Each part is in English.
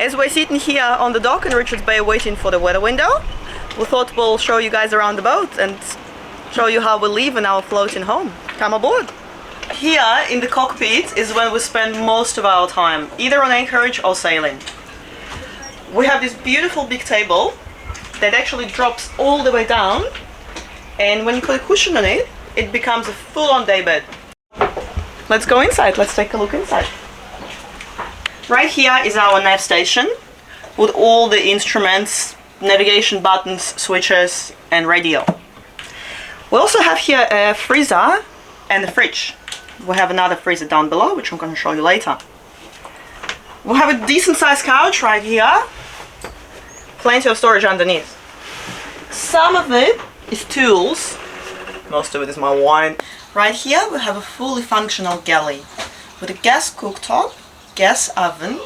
As we're sitting here on the dock in Richards Bay waiting for the weather window, we thought we'll show you guys around the boat and show you how we live in our floating home. Come aboard! Here in the cockpit is when we spend most of our time, either on anchorage or sailing. We have this beautiful big table that actually drops all the way down, and when you put a cushion on it, it becomes a full-on day bed. Let's go inside, let's take a look inside. Right here is our nav station with all the instruments, navigation buttons, switches and radio. We also have here a freezer and a fridge. We have another freezer down below, which I'm going to show you later. We have a decent sized couch right here. Plenty of storage underneath. Some of it is tools. Most of it is my wine. Right here we have a fully functional galley with a gas cooktop, gas oven.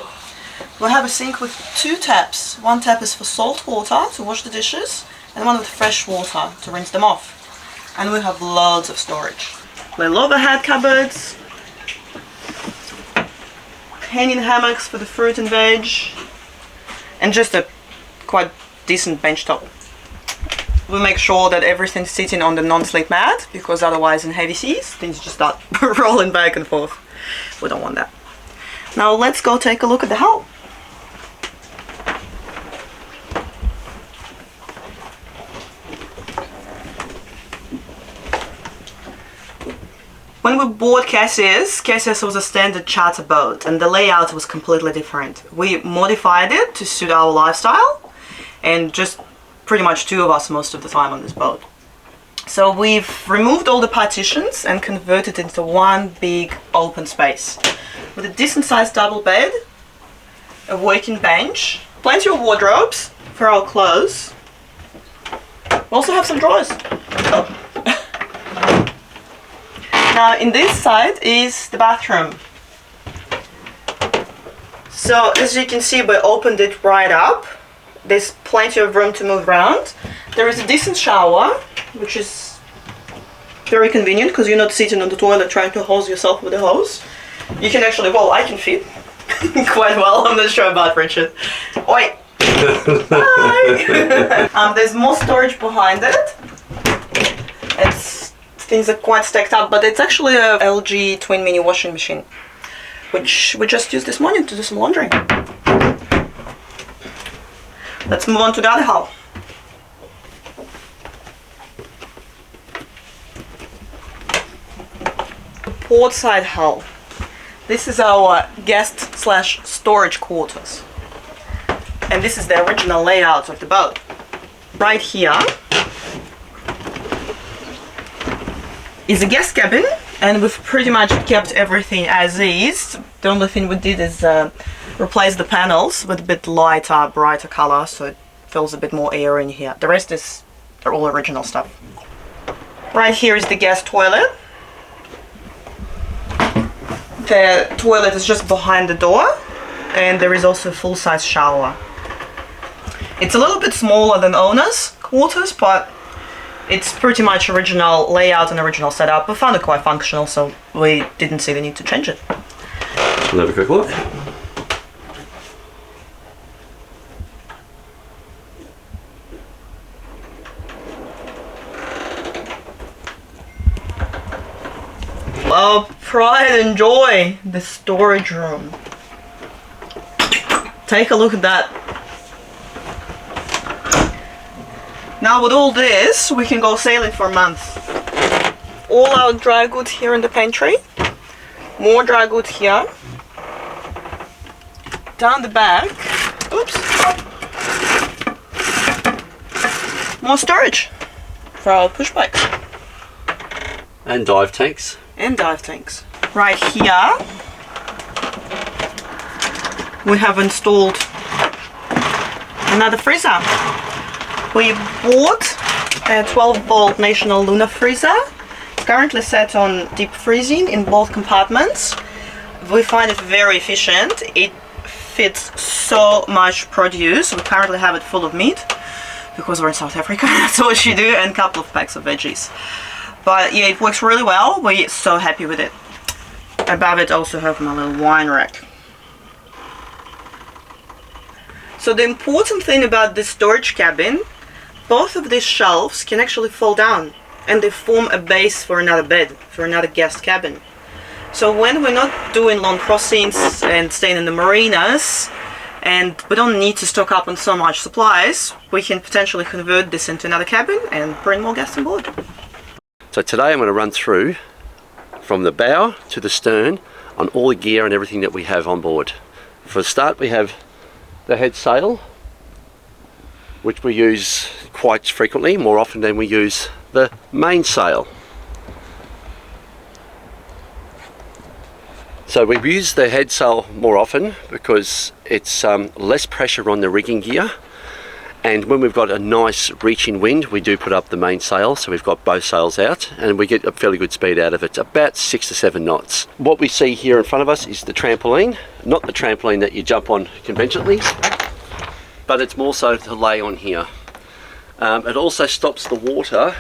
We have a sink with two taps. One tap is for salt water to wash the dishes and one with fresh water to rinse them off. And we have loads of storage. Little overhead cupboards, hanging hammocks for the fruit and veg, and just a quite decent bench top. We make sure that everything's sitting on the non-slip mat, because otherwise in heavy seas things just start rolling back and forth. We don't want that. Now let's go take a look at the hull. When we bought Cassius was a standard charter boat and the layout was completely different. We modified it to suit our lifestyle and just pretty much two of us most of the time on this boat. So we've removed all the partitions and converted it into one big open space with a decent sized double bed, a working bench, plenty of wardrobes for our clothes. We also have some drawers. Oh. Now in this side is the bathroom. So as you can see, we opened it right up. There's plenty of room to move around. There is a decent shower, which is very convenient because you're not sitting on the toilet trying to hose yourself with a hose. You can actually, well, I can fit quite well. I'm not sure about Richard. Oi! Hi! There's more storage behind it. Things are quite stacked up, but it's actually a LG twin mini washing machine, which we just used this morning to do some laundry. Let's move on to the other hull. The port side hull. This is our guest / storage quarters. And this is the original layout of the boat. Right here is a guest cabin, and we've pretty much kept everything as is. The only thing we did is replace the panels with a bit lighter, brighter color, so it feels a bit more air in here. The rest is all original stuff. Right here is the guest toilet. The toilet is just behind the door, and there is also a full-size shower. It's a little bit smaller than owner's quarters, but it's pretty much original layout and original setup. We found it quite functional, so we didn't see the need to change it. We'll have a quick look. Our pride and joy, the storage room. Take a look at that. Now with all this, we can go sailing for a month. All our dry goods here in the pantry. More dry goods here. Down the back. Oops. More storage for our push bikes. And dive tanks. And dive tanks. Right here, we have installed another freezer. We bought a 12-volt National Lunar freezer. It's currently set on deep freezing in both compartments. We find it very efficient. It fits so much produce. We currently have it full of meat because we're in South Africa. That's what you do, and a couple of packs of veggies. But yeah, it works really well. We're so happy with it. Above it also have my little wine rack. So the important thing about this storage cabin, both of these shelves can actually fall down and they form a base for another bed, for another guest cabin. So when we're not doing long crossings and staying in the marinas, and we don't need to stock up on so much supplies, we can potentially convert this into another cabin and bring more guests on board. So today I'm going to run through from the bow to the stern on all the gear and everything that we have on board. For the start, we have the head sail, which we use quite frequently, more often than we use the mainsail. So we use the head sail more often because it's less pressure on the rigging gear, and when we've got a nice reaching wind, we do put up the mainsail, so we've got both sails out and we get a fairly good speed out of it, about 6 to 7 knots. What we see here in front of us is the trampoline, not the trampoline that you jump on conventionally, but it's more so to lay on here. It also stops the water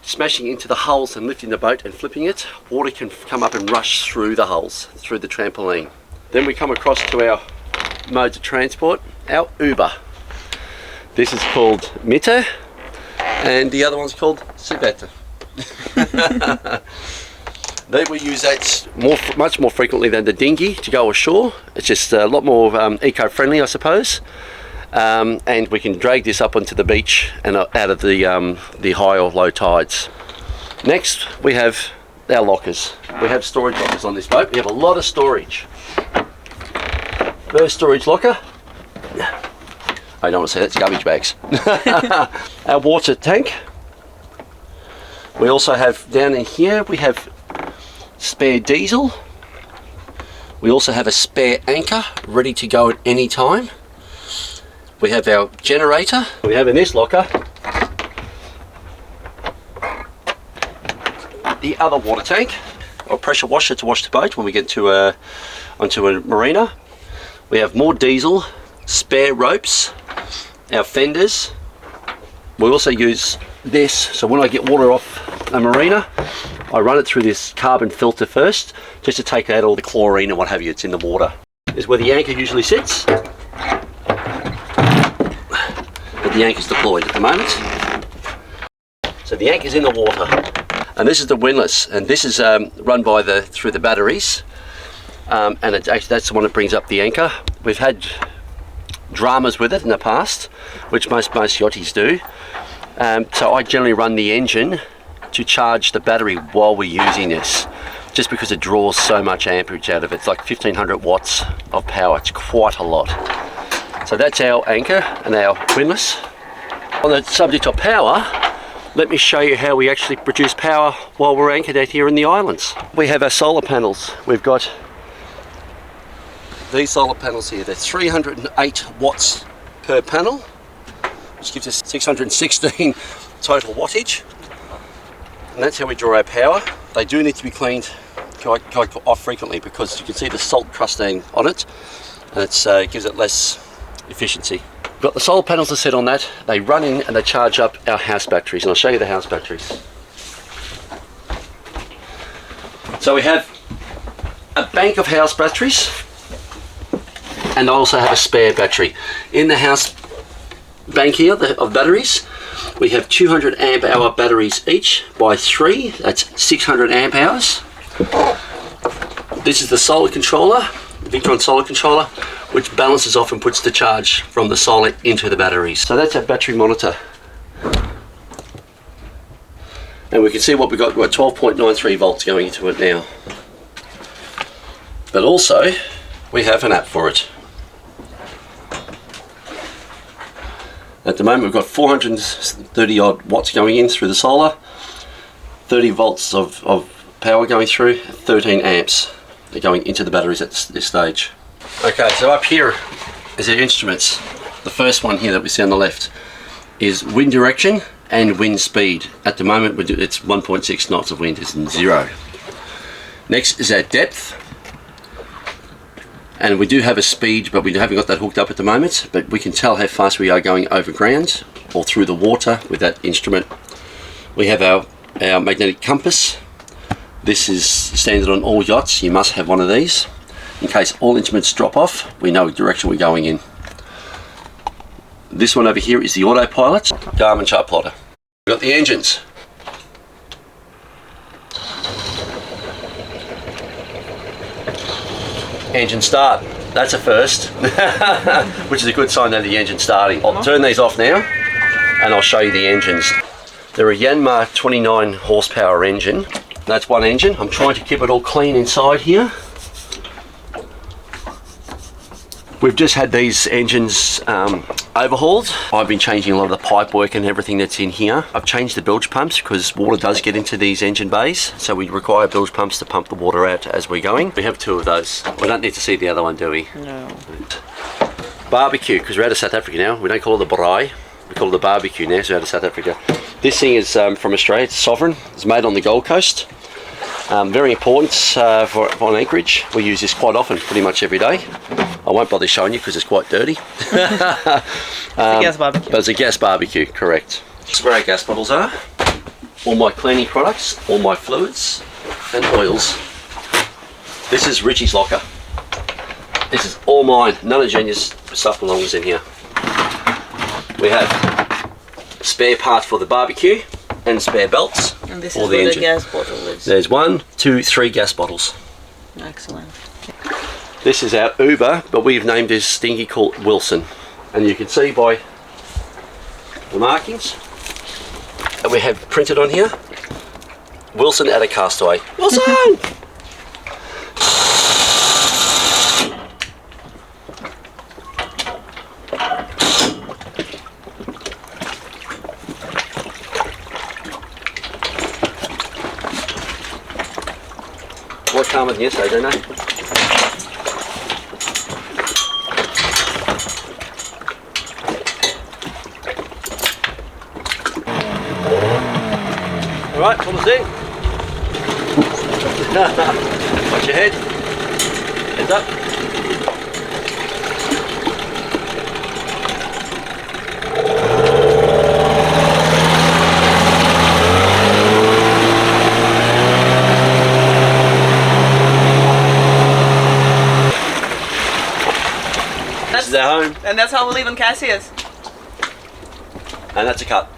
smashing into the hulls and lifting the boat and flipping it. Water can come up and rush through the hulls, through the trampoline. Then we come across to our modes of transport, our Uber. This is called Mitte, and the other one's called Sibetta. We use that much more frequently than the dinghy to go ashore. It's just a lot more eco-friendly, I suppose. And we can drag this up onto the beach and out of the high or low tides. Next, we have our lockers. We have storage lockers on this boat. We have a lot of storage. First storage locker. I don't want to say that's garbage bags. Our water tank. We also have down in here, we have spare diesel. We also have a spare anchor ready to go at any time. We have our generator. We have in this locker the other water tank, or pressure washer to wash the boat when we get to onto a marina. We have more diesel, spare ropes, our fenders. We also use this, so when I get water off a marina, I run it through this carbon filter first, just to take out all the chlorine and what have you that's in the water. This is where the anchor usually sits. The anchor's deployed at the moment. So the anchor's in the water, and this is the windlass, and this is run by through the batteries, and that's the one that brings up the anchor. We've had dramas with it in the past, which most yachties do. So I generally run the engine to charge the battery while we're using this, just because it draws so much amperage out of it. It's like 1500 watts of power. It's quite a lot. So that's our anchor and our windlass. On the subject of power, let me show you how we actually produce power while we're anchored out here in the islands. We have our solar panels. We've got these solar panels here. They're 308 watts per panel, which gives us 616 total wattage. And that's how we draw our power. They do need to be cleaned quite off frequently because you can see the salt crusting on it, and it gives it less efficiency. We've got the solar panels are set on that. They run in and they charge up our house batteries, and I'll show you the house batteries. So we have a bank of house batteries, and I also have a spare battery. In the house bank here of batteries, we have 200 amp hour batteries each by 3. That's 600 amp hours. This is the solar controller, the Victron solar controller, which balances off and puts the charge from the solar into the batteries. So that's our battery monitor. And we can see what we've got 12.93 volts going into it now. But also, we have an app for it. At the moment we've got 430 odd watts going in through the solar, 30 volts of power going through, 13 amps are going into the batteries at this stage. Okay, so up here is our instruments. The first one here that we see on the left is wind direction and wind speed. At the moment it's 1.6 knots of wind, it's 0. Next is our depth, and we do have a speed, but we haven't got that hooked up at the moment, but we can tell how fast we are going over ground or through the water with that instrument. We have our magnetic compass. This is standard on all yachts. You must have one of these. In case all instruments drop off, we know what direction we're going in. This one over here is the Autopilot Garmin chart plotter. We've got the engines. Engine start. That's a first, which is a good sign that the engine's starting. I'll turn these off now and I'll show you the engines. They're a Yanmar 29 horsepower engine. That's one engine. I'm trying to keep it all clean inside here. We've just had these engines overhauled. I've been changing a lot of the pipe work and everything that's in here. I've changed the bilge pumps because water does get into these engine bays, so we require bilge pumps to pump the water out as we're going. We have 2 of those. We don't need to see the other one, do we? No. Barbecue, because we're out of South Africa now. We don't call it the braai, we call it the barbecue now, so we're out of South Africa. This thing is from Australia. It's Sovereign. It's made on the Gold Coast. Very important on Anchorage. We use this quite often, pretty much every day. I won't bother showing you because it's quite dirty. It's a gas barbecue. But it's a gas barbecue, correct. This is where our gas bottles are. All my cleaning products, all my fluids and oils. This is Richie's locker. This is all mine. None of Genius stuff belongs in here. We have spare parts for the barbecue and spare belts. And this for is the where engine. the gas bottle is. There's 1, 2, 3 gas bottles. Excellent. This is our Uber, but we've named this dinghy called Wilson. And you can see by the markings that we have printed on here, Wilson at a castaway. Wilson! More calmer than yesterday, don't they? Alright, pull us in. Watch your head. Heads up. This is our home. And that's how we live in Cassius. And that's a cut.